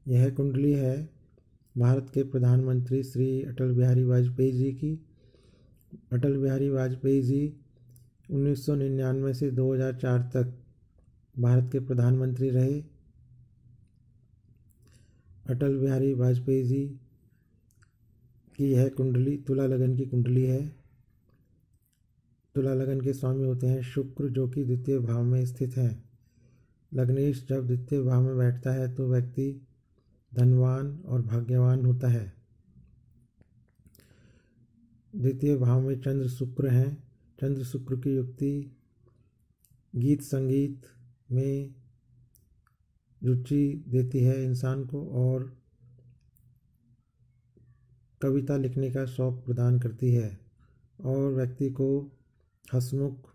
यह कुंडली है भारत के प्रधानमंत्री श्री अटल बिहारी वाजपेयी जी की। अटल बिहारी वाजपेयी जी 1999 से 2004 तक भारत के प्रधानमंत्री रहे। अटल बिहारी वाजपेयी जी की यह कुंडली तुला लगन की कुंडली है। तुला लगन के स्वामी होते हैं शुक्र, जो कि द्वितीय भाव में स्थित हैं। लग्नेश जब द्वितीय भाव में बैठता है तो व्यक्ति धनवान और भाग्यवान होता है। द्वितीय भाव में चंद्र शुक्र हैं। चंद्र शुक्र की युक्ति गीत संगीत में रुचि देती है इंसान को और कविता लिखने का शौक प्रदान करती है और व्यक्ति को हंसमुख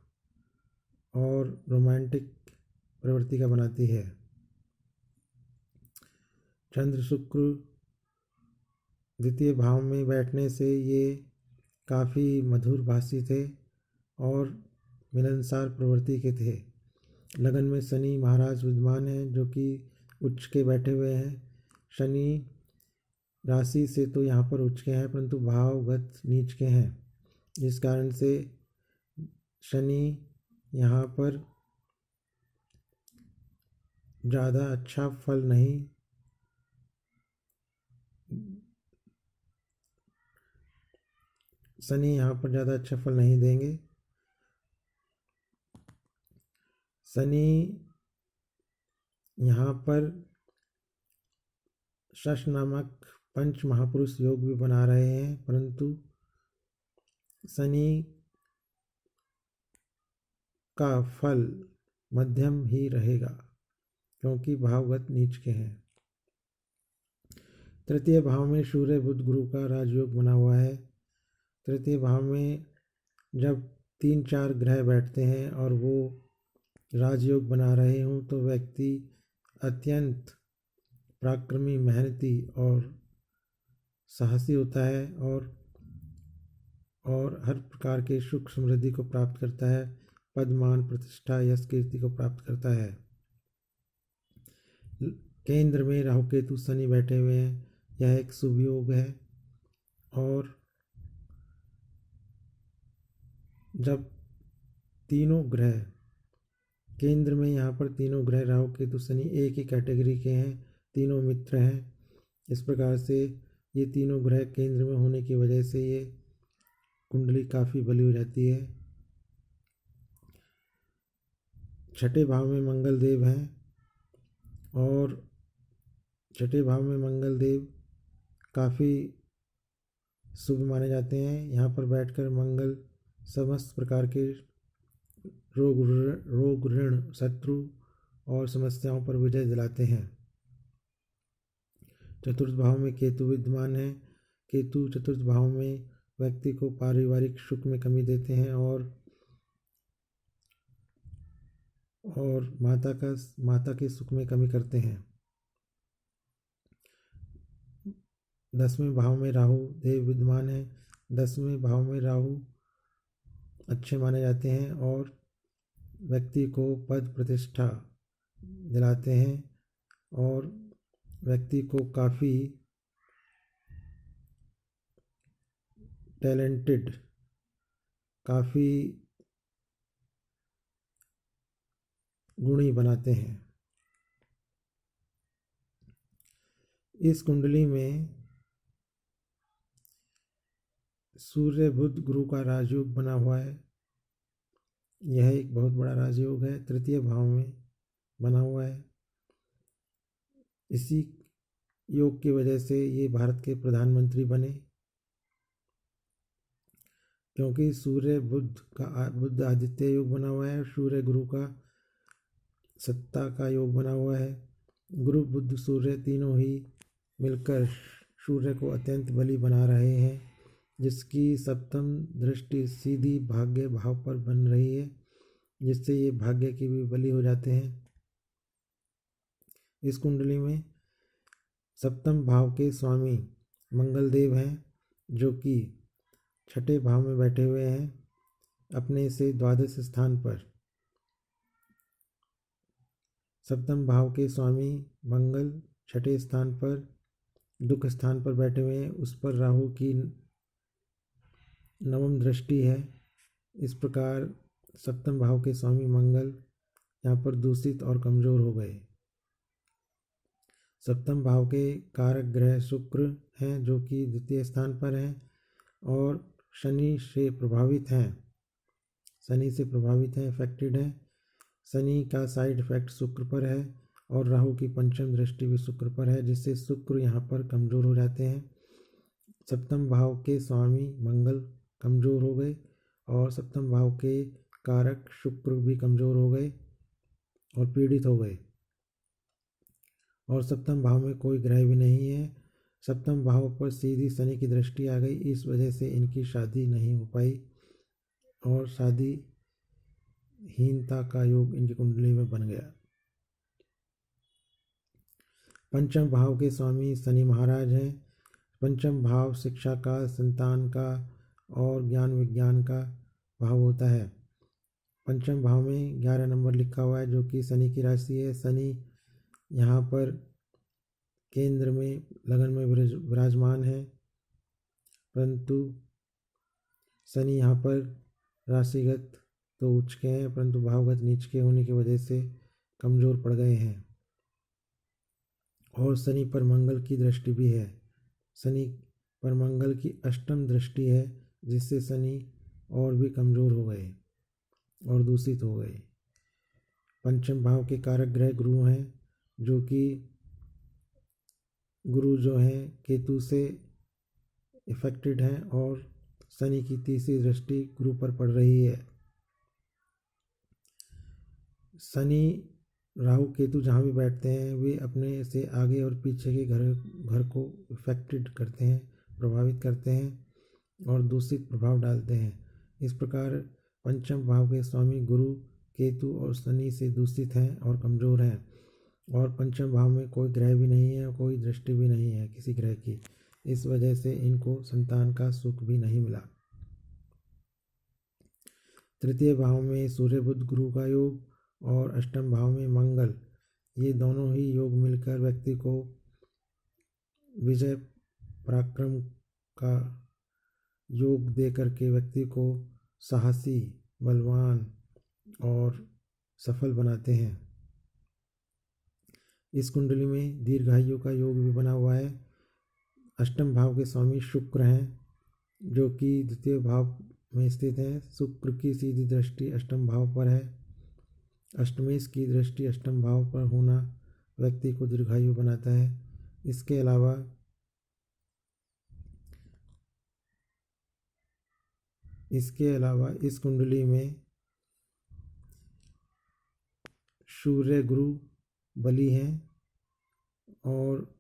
और रोमांटिक प्रवृत्ति का बनाती है। चंद्र शुक्र द्वितीय भाव में बैठने से ये काफ़ी मधुर भाषी थे और मिलनसार प्रवृत्ति के थे। लगन में शनि महाराज विद्यमान हैं, जो कि उच्च के बैठे हुए हैं। शनि राशि से तो यहाँ पर उच्च के हैं, परंतु भावगत नीच के हैं, जिस कारण से शनि यहाँ पर ज़्यादा अच्छा फल नहीं ज़्यादा अच्छा फल नहीं देंगे। शनि यहाँ पर शश नामक पंच महापुरुष योग भी बना रहे हैं, परंतु शनि का फल मध्यम ही रहेगा क्योंकि भावगत नीच के हैं। तृतीय भाव में सूर्य बुध गुरु का राजयोग बना हुआ है। तृतीय भाव में जब 3-4 ग्रह बैठते हैं और वो राजयोग बना रहे हों तो व्यक्ति अत्यंत पराक्रमी, मेहनती और साहसी होता है और हर प्रकार के सुख समृद्धि को प्राप्त करता है। पद मान प्रतिष्ठा यश कीर्ति को प्राप्त करता है। केंद्र में राहु केतु शनि बैठे हुए हैं। यह एक शुभ योग है और जब तीनों ग्रह केंद्र में, यहाँ पर तीनों ग्रह राहु केतु शनि एक ही कैटेगरी के हैं, तीनों मित्र हैं। इस प्रकार से ये तीनों ग्रह केंद्र में होने की वजह से ये कुंडली काफ़ी बली हो जाती है। छठे भाव में मंगल देव हैं और छठे भाव में मंगल देव काफ़ी शुभ माने जाते हैं। यहाँ पर बैठकर मंगल समस्त प्रकार के रोग ऋण शत्रु और समस्याओं पर विजय दिलाते हैं। चतुर्थ भाव में केतु विद्यमान है। केतु चतुर्थ भाव में व्यक्ति को पारिवारिक सुख में कमी देते हैं और माता के सुख में कमी करते हैं। 10वें भाव में राहु देव विद्यमान है। 10वें भाव में राहु अच्छे माने जाते हैं और व्यक्ति को पद प्रतिष्ठा दिलाते हैं और व्यक्ति को काफ़ी टैलेंटेड, काफ़ी गुणी बनाते हैं। इस कुंडली में सूर्य बुध गुरु का राजयोग बना हुआ है। यह एक बहुत बड़ा राजयोग है, तृतीय भाव में बना हुआ है। इसी योग की वजह से ये भारत के प्रधानमंत्री बने, क्योंकि सूर्य बुध आदित्य योग बना हुआ है। सूर्य गुरु का सत्ता का योग बना हुआ है। गुरु बुध सूर्य तीनों ही मिलकर सूर्य को अत्यंत बली बना रहे हैं, जिसकी सप्तम दृष्टि सीधी भाग्य भाव पर बन रही है, जिससे ये भाग्य की भी बली हो जाते हैं। इस कुंडली में सप्तम भाव के स्वामी मंगल देव हैं, जो कि छठे भाव में बैठे हुए हैं अपने से द्वादश स्थान पर। सप्तम भाव के स्वामी मंगल छठे स्थान पर दुख स्थान पर बैठे हुए हैं, उस पर राहु की नवम दृष्टि है। इस प्रकार सप्तम भाव के स्वामी मंगल यहाँ पर दूषित और कमजोर हो गए। सप्तम भाव के कारक ग्रह शुक्र हैं जो कि द्वितीय स्थान पर हैं और शनि से प्रभावित हैं, इफेक्टेड हैं। शनि का साइड इफेक्ट शुक्र पर है और राहु की पंचम दृष्टि भी शुक्र पर है, जिससे शुक्र यहाँ पर कमजोर हो जाते हैं। सप्तम भाव के स्वामी मंगल कमजोर हो गए और सप्तम भाव के कारक शुक्र भी कमजोर हो गए और पीड़ित हो गए। और सप्तम भाव में कोई ग्रह भी नहीं है। सप्तम भाव पर सीधी शनि की दृष्टि आ गई, इस वजह से इनकी शादी नहीं हो पाई और शादी हीनता का योग इनकी कुंडली में बन गया। पंचम भाव के स्वामी शनि महाराज हैं। पंचम भाव शिक्षा का, संतान का और ज्ञान विज्ञान का भाव होता है। पंचम भाव में 11 नंबर लिखा हुआ है जो कि शनि की राशि है। शनि यहाँ पर केंद्र में लगन में विराजमान है, परंतु शनि यहाँ पर राशिगत तो उच्च के हैं परंतु भावगत नीच के होने की वजह से कमज़ोर पड़ गए हैं। और शनि पर मंगल की दृष्टि भी है। शनि पर मंगल की अष्टम दृष्टि है, जिससे शनि और भी कमज़ोर हो गए और दूषित हो गए। पंचम भाव के कारक ग्रह गुरु हैं, जो कि गुरु जो हैं केतु से इफेक्टेड हैं और शनि की तीसरी दृष्टि गुरु पर पड़ रही है। शनि राहु केतु जहाँ भी बैठते हैं वे अपने से आगे और पीछे के घर को इफेक्टेड करते हैं, प्रभावित करते हैं और दूषित प्रभाव डालते हैं। इस प्रकार पंचम भाव के स्वामी गुरु केतु और शनि से दूषित हैं और कमज़ोर हैं। और पंचम भाव में कोई ग्रह भी नहीं है और कोई दृष्टि भी नहीं है किसी ग्रह की, इस वजह से इनको संतान का सुख भी नहीं मिला। तृतीय भाव में सूर्य बुध गुरु का योग और अष्टम भाव में मंगल, ये दोनों ही योग मिलकर व्यक्ति को विजय पराक्रम का योग दे करके व्यक्ति को साहसी, बलवान और सफल बनाते हैं। इस कुंडली में दीर्घायु का योग भी बना हुआ है। अष्टम भाव के स्वामी शुक्र हैं, जो कि द्वितीय भाव में स्थित हैं। शुक्र की सीधी दृष्टि अष्टम भाव पर है। अष्टमेश की दृष्टि अष्टम भाव पर होना व्यक्ति को दीर्घायु बनाता है। इसके अलावा इस कुंडली में सूर्य गुरु बली हैं और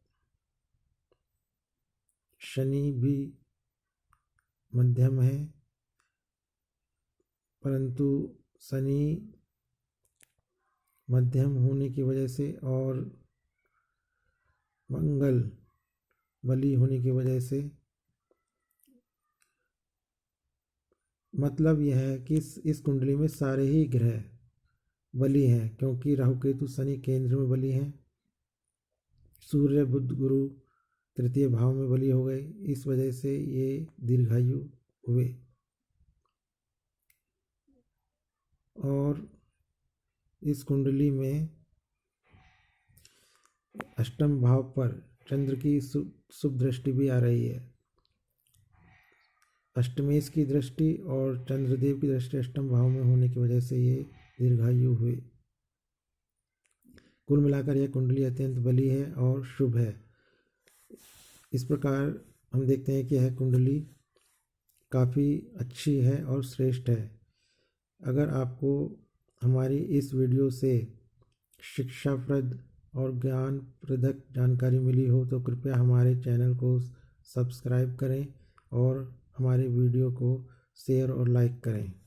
शनि भी मध्यम है, परंतु शनि मध्यम होने की वजह से और मंगल बली होने की वजह से मतलब यह है कि इस कुंडली में सारे ही ग्रह बली हैं, क्योंकि राहु केतु शनि केंद्र में बली हैं। सूर्य बुध गुरु तृतीय भाव में बली हो गए, इस वजह से ये दीर्घायु हुए। और इस कुंडली में अष्टम भाव पर चंद्र की शुभ दृष्टि भी आ रही है। अष्टमेश की दृष्टि और चंद्रदेव की दृष्टि अष्टम भाव में होने की वजह से ये दीर्घायु हुए। कुल मिलाकर यह कुंडली अत्यंत बली है और शुभ है। इस प्रकार हम देखते हैं कि यह कुंडली काफ़ी अच्छी है और श्रेष्ठ है। अगर आपको हमारी इस वीडियो से शिक्षाप्रद और ज्ञानप्रदक जानकारी मिली हो तो कृपया हमारे चैनल को सब्सक्राइब करें और हमारे वीडियो को शेयर और लाइक करें।